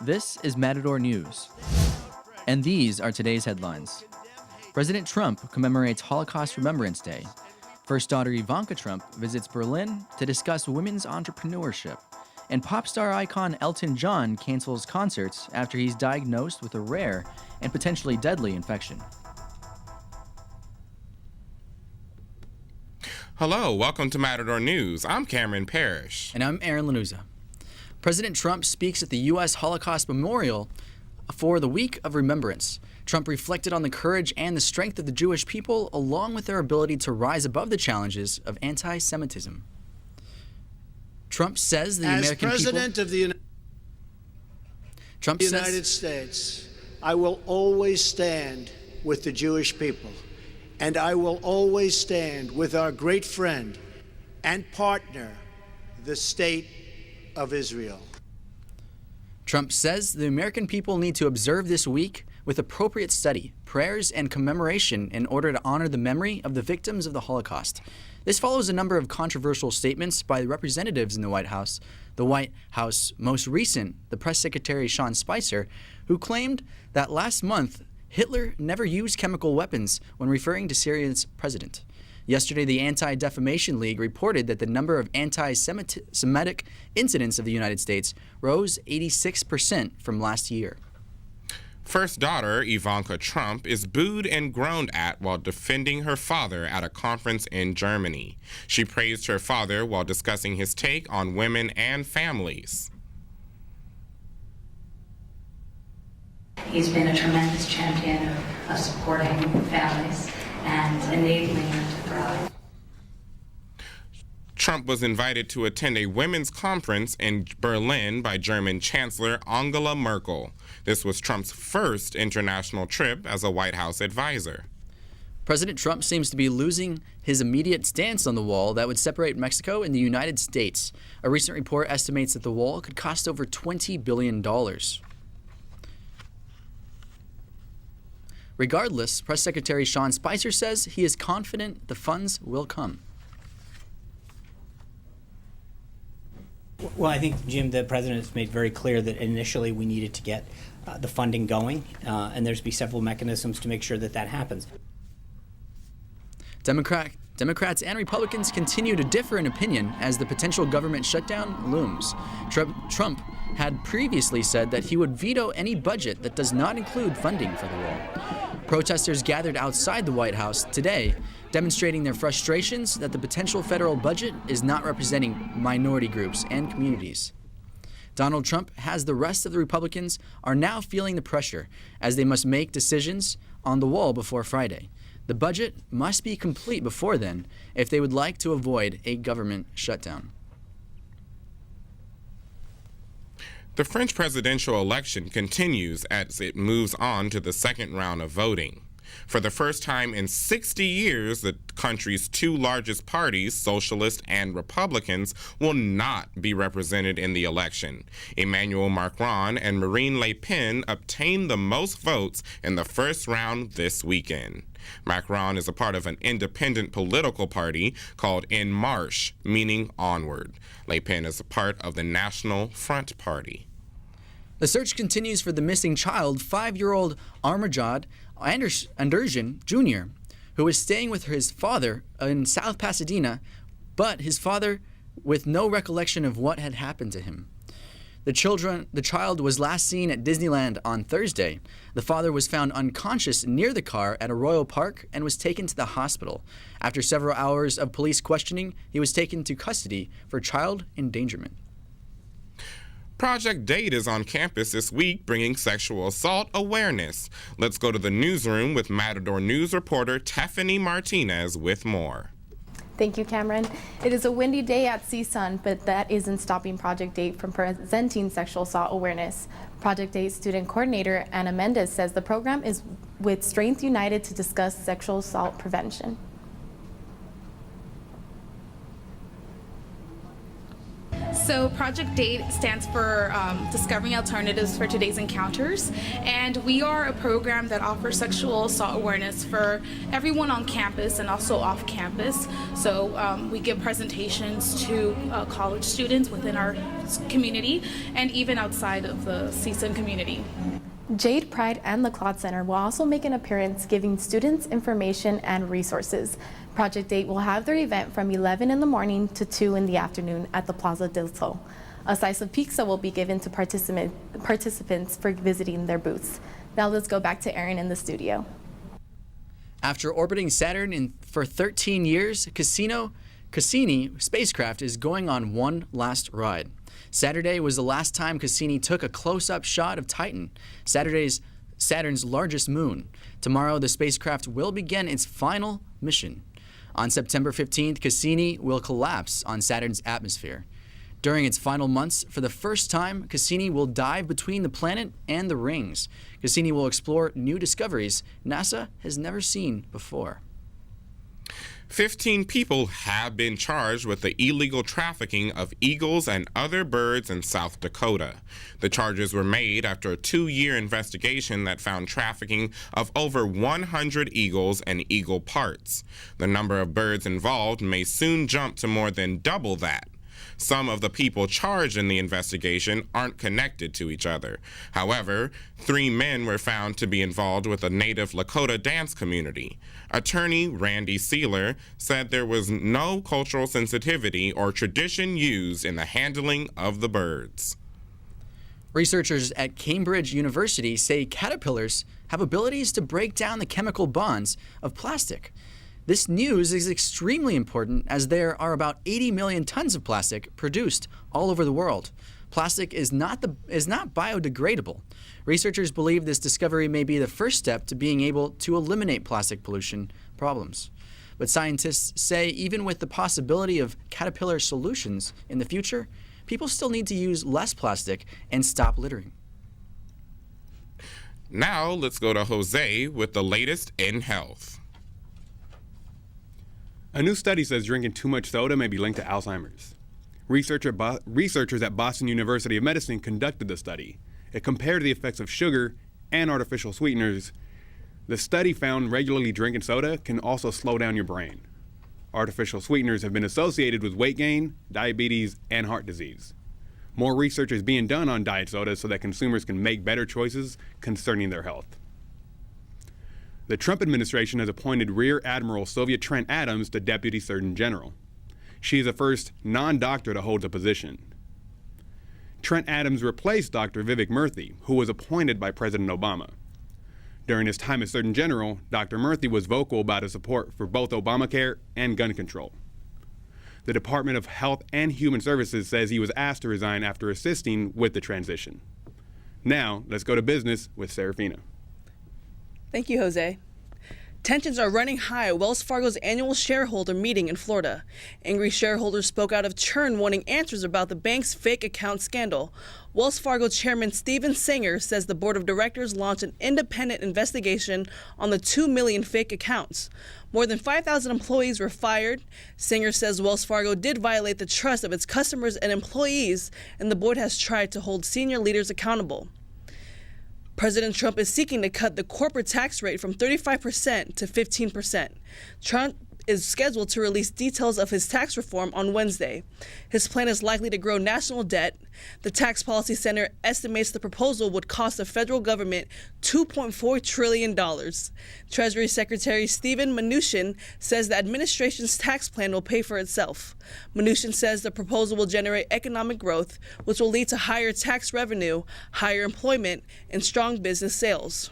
This is Matador News, and these are today's headlines. President Trump commemorates Holocaust Remembrance Day. First daughter Ivanka Trump visits Berlin to discuss women's entrepreneurship. And pop star icon Elton John cancels concerts after he's diagnosed with a rare and potentially deadly infection. Hello, welcome to Matador News. I'm Cammeron Parrish. And I'm Lanuza. President Trump speaks at the U.S. Holocaust Memorial for the Week of Remembrance. Trump reflected on the courage and the strength of the Jewish people, along with their ability to rise above the challenges of anti-Semitism. Trump says the American people... As President of the United States, I will always stand with the Jewish people, and I will always stand with our great friend and partner, the State of Israel. Trump says the American people need to observe this week with appropriate study, prayers, and commemoration in order to honor the memory of the victims of the Holocaust. This follows a number of controversial statements by the representatives in the White House. The White House most recent, the press secretary Sean Spicer, who claimed that last month Hitler never used chemical weapons when referring to Syria's president. Yesterday, the Anti-Defamation League reported that the number of anti-Semitic incidents of the United States rose 86% from last year. First daughter Ivanka Trump is booed and groaned at while defending her father at a conference in Germany. She praised her father while discussing his take on women and families. He's been a tremendous champion of supporting families and enabling them to thrive. Trump was invited to attend a women's conference in Berlin by German Chancellor Angela Merkel. This was Trump's first international trip as a White House advisor. President Trump seems to be losing his immediate stance on the wall that would separate Mexico and the United States. A recent report estimates that the wall could cost over $20 billion. Regardless, Press Secretary Sean Spicer says he is confident the funds will come. Well, I think, Jim, the president has made very clear that initially we needed to get the funding going, and there's be several mechanisms to make sure that that happens. Democrats and Republicans continue to differ in opinion as the potential government shutdown looms. Trump had previously said that he would veto any budget that does not include funding for the wall. Protesters gathered outside the White House today, demonstrating their frustrations that the potential federal budget is not representing minority groups and communities. Donald Trump has the rest of the Republicans are now feeling the pressure as they must make decisions on the wall before Friday. The budget must be complete before then if they would like to avoid a government shutdown. The French presidential election continues as it moves on to the second round of voting. For the first time in 60 years, the country's two largest parties, Socialists and Republicans, will not be represented in the election. Emmanuel Macron and Marine Le Pen obtained the most votes in the first round this weekend. Macron is a part of an independent political party called En Marche, meaning onward. Le Pen is a part of the National Front Party. The search continues for the missing child, 5-year-old Armajad Anderson Jr., who was staying with his father in South Pasadena, but his father with no recollection of what had happened to him. The child was last seen at Disneyland on Thursday. The father was found unconscious near the car at a Royal Park and was taken to the hospital. After several hours of police questioning, he was taken to custody for child endangerment. Project Date is on campus this week, bringing sexual assault awareness. Let's go to the newsroom with Matador News reporter Tephanie Martinez with more. Thank you, Cammeron. It is a windy day at CSUN, but that isn't stopping Project Date from presenting sexual assault awareness. Project Date student coordinator Ana Mendez says the program is with Strength United to discuss sexual assault prevention. So Project DATE stands for Discovering Alternatives for Today's Encounters, and we are a program that offers sexual assault awareness for everyone on campus and also off campus. So we give presentations to college students within our community and even outside of the CSUN community. Jade Pride and the Claude Center will also make an appearance giving students information and resources. Project DATE will have their event from 11 in the morning to 2 in the afternoon at the Plaza del Sol. A slice of pizza will be given to participants for visiting their booths. Now let's go back to Aaron in the studio. After orbiting Saturn for 13 years, Cassini spacecraft is going on one last ride. Saturday was the last time Cassini took a close-up shot of Titan, Saturn's largest moon. Tomorrow, the spacecraft will begin its final mission. On September 15th, Cassini will collapse on Saturn's atmosphere. During its final months, for the first time, Cassini will dive between the planet and the rings. Cassini will explore new discoveries NASA has never seen before. 15 people have been charged with the illegal trafficking of eagles and other birds in South Dakota. The charges were made after a 2-year investigation that found trafficking of over 100 eagles and eagle parts. The number of birds involved may soon jump to more than double that. Some of the people charged in the investigation aren't connected to each other. However, 3 men were found to be involved with a native Lakota dance community. Attorney Randy Sealer said there was no cultural sensitivity or tradition used in the handling of the birds. Researchers at Cambridge University say caterpillars have abilities to break down the chemical bonds of plastic. This news is extremely important as there are about 80 million tons of plastic produced all over the world. Plastic is not biodegradable. Researchers believe this discovery may be the first step to being able to eliminate plastic pollution problems. But scientists say even with the possibility of caterpillar solutions in the future, people still need to use less plastic and stop littering. Now let's go to Jose with the latest in health. A new study says drinking too much soda may be linked to Alzheimer's. Researchers at Boston University of Medicine conducted the study. It compared the effects of sugar and artificial sweeteners. The study found regularly drinking soda can also slow down your brain. Artificial sweeteners have been associated with weight gain, diabetes, and heart disease. More research is being done on diet soda so that consumers can make better choices concerning their health. The Trump administration has appointed Rear Admiral Sylvia Trent Adams to Deputy Surgeon General. She is the first non-doctor to hold the position. Trent Adams replaced Dr. Vivek Murthy, who was appointed by President Obama. During his time as Surgeon General, Dr. Murthy was vocal about his support for both Obamacare and gun control. The Department of Health and Human Services says he was asked to resign after assisting with the transition. Now, let's go to business with Serafina. Thank you, Jose. Tensions are running high at Wells Fargo's annual shareholder meeting in Florida. Angry shareholders spoke out of turn wanting answers about the bank's fake account scandal. Wells Fargo Chairman Steven Singer says the board of directors launched an independent investigation on the 2 million fake accounts. More than 5,000 employees were fired. Singer says Wells Fargo did violate the trust of its customers and employees, and the board has tried to hold senior leaders accountable. President Trump is seeking to cut the corporate tax rate from 35% to 15%. Trump is scheduled to release details of his tax reform on Wednesday. His plan is likely to grow national debt. The Tax Policy Center estimates the proposal would cost the federal government $2.4 trillion. Treasury Secretary Steven Mnuchin says the administration's tax plan will pay for itself. Mnuchin says the proposal will generate economic growth, which will lead to higher tax revenue, higher employment, and strong business sales.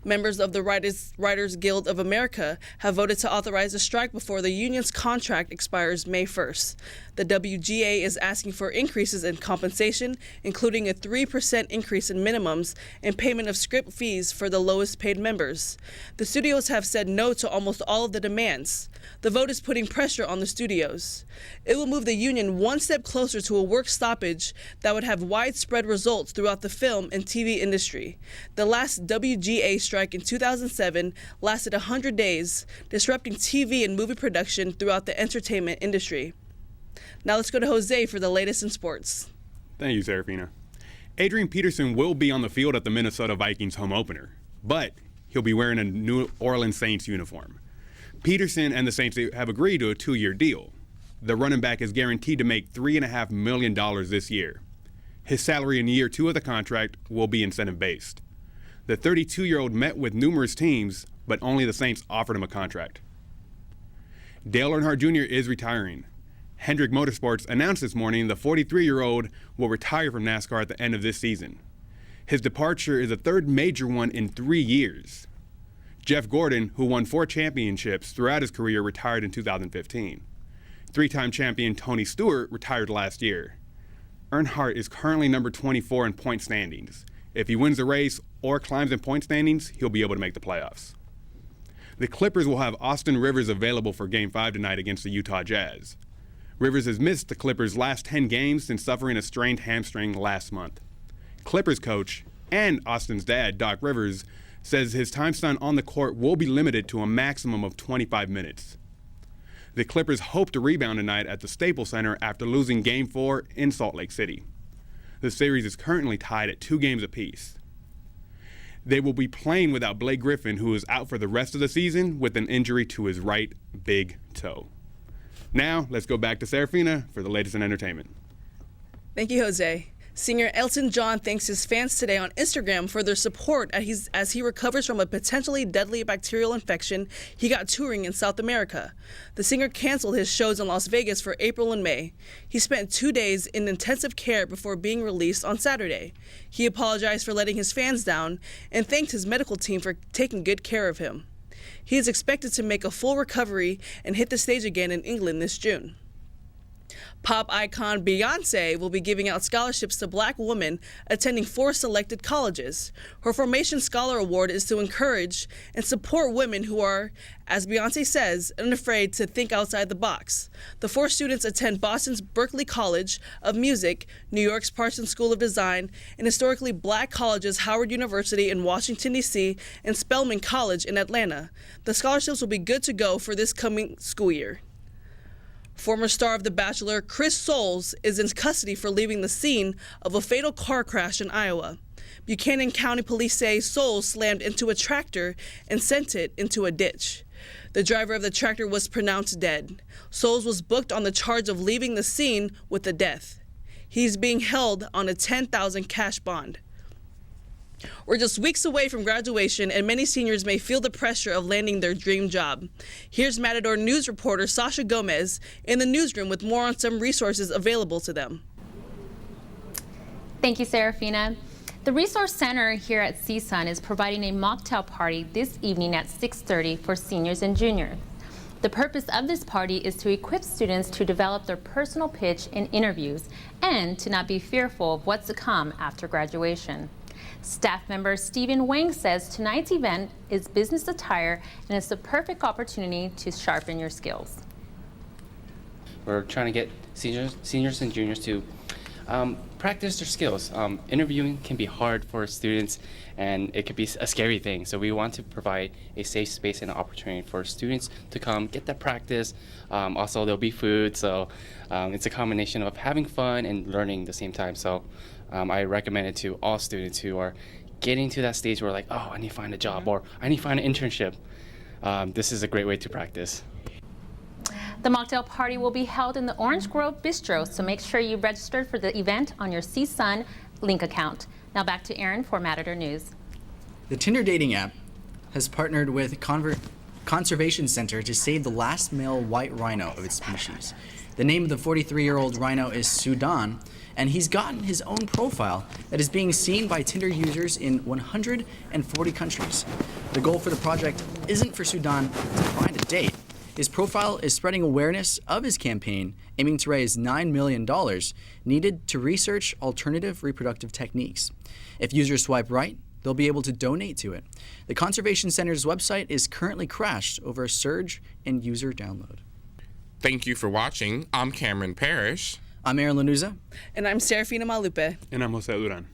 Members of the Writers Guild of America have voted to authorize a strike before the union's contract expires May 1st. The WGA is asking for increases in compensation, including a 3% increase in minimums and payment of script fees for the lowest paid members. The studios have said no to almost all of the demands. The vote is putting pressure on the studios. It will move the union one step closer to a work stoppage that would have widespread results throughout the film and TV industry. The last WGA strike in 2007 lasted 100 days, disrupting TV and movie production throughout the entertainment industry. Now let's go to Jose for the latest in sports. Thank you, Serafina. Adrian Peterson will be on the field at the Minnesota Vikings home opener, but he'll be wearing a New Orleans Saints uniform. Peterson and the Saints have agreed to a 2-year deal. The running back is guaranteed to make $3.5 million this year. His salary in year 2 of the contract will be incentive-based. The 32-year-old met with numerous teams, but only the Saints offered him a contract. Dale Earnhardt Jr. is retiring. Hendrick Motorsports announced this morning the 43-year-old will retire from NASCAR at the end of this season. His departure is the third major one in 3 years. Jeff Gordon, who won 4 championships throughout his career, retired in 2015. 3-time champion Tony Stewart retired last year. Earnhardt is currently number 24 in point standings. If he wins the race or climbs in point standings, he'll be able to make the playoffs. The Clippers will have Austin Rivers available for Game 5 tonight against the Utah Jazz. Rivers has missed the Clippers' last 10 games since suffering a strained hamstring last month. Clippers coach and Austin's dad, Doc Rivers, says his time spent on the court will be limited to a maximum of 25 minutes. The Clippers hope to rebound tonight at the Staples Center after losing Game 4 in Salt Lake City. The series is currently tied at 2 games apiece. They will be playing without Blake Griffin, who is out for the rest of the season with an injury to his right big toe. Now, let's go back to Serafina for the latest in entertainment. Thank you, Jose. Singer Elton John thanks his fans today on Instagram for their support as he recovers from a potentially deadly bacterial infection he got touring in South America. The singer canceled his shows in Las Vegas for April and May. He spent 2 days in intensive care before being released on Saturday. He apologized for letting his fans down and thanked his medical team for taking good care of him. He is expected to make a full recovery and hit the stage again in England this June. Pop icon Beyoncé will be giving out scholarships to Black women attending 4 selected colleges. Her Formation Scholar Award is to encourage and support women who are, as Beyoncé says, unafraid to think outside the box. The 4 students attend Boston's Berklee College of Music, New York's Parsons School of Design, and historically Black colleges Howard University in Washington, D.C., and Spelman College in Atlanta. The scholarships will be good to go for this coming school year. Former star of The Bachelor, Chris Soules, is in custody for leaving the scene of a fatal car crash in Iowa. Buchanan County Police say Soules slammed into a tractor and sent it into a ditch. The driver of the tractor was pronounced dead. Soules was booked on the charge of leaving the scene with a death. He's being held on a $10,000 cash bond. We're just weeks away from graduation, and many seniors may feel the pressure of landing their dream job. Here's Matador News reporter Sasha Gomez in the newsroom with more on some resources available to them. Thank you, Serafina. The Resource Center here at CSUN is providing a mocktail party this evening at 6:30 for seniors and juniors. The purpose of this party is to equip students to develop their personal pitch in interviews and to not be fearful of what's to come after graduation. Staff member Stephen Wang says tonight's event is business attire and it's the perfect opportunity to sharpen your skills. We're trying to get seniors and juniors to practice their skills. Interviewing can be hard for students and it could be a scary thing. So we want to provide a safe space and an opportunity for students to come get that practice. Also, there'll be food. So it's a combination of having fun and learning at the same time. So I recommend it to all students who are getting to that stage where like, oh, I need to find a job or I need to find an internship. This is a great way to practice. The Mocktail Party will be held in the Orange Grove Bistro, so make sure you registered for the event on your CSUN link account. Now back to Aaron for Matador News. The Tinder dating app has partnered with Conservation Center to save the last male white rhino of its species. The name of the 43-year-old rhino is Sudan, and he's gotten his own profile that is being seen by Tinder users in 140 countries. The goal for the project isn't for Sudan to find a date. His profile is spreading awareness of his campaign, aiming to raise $9 million needed to research alternative reproductive techniques. If users swipe right, they'll be able to donate to it. The Conservation Center's website is currently crashed over a surge in user download. Thank you for watching. I'm Cammeron Parrish. I'm Aaron Lanuza. And I'm Serafina Maulupe. And I'm Jose Duran.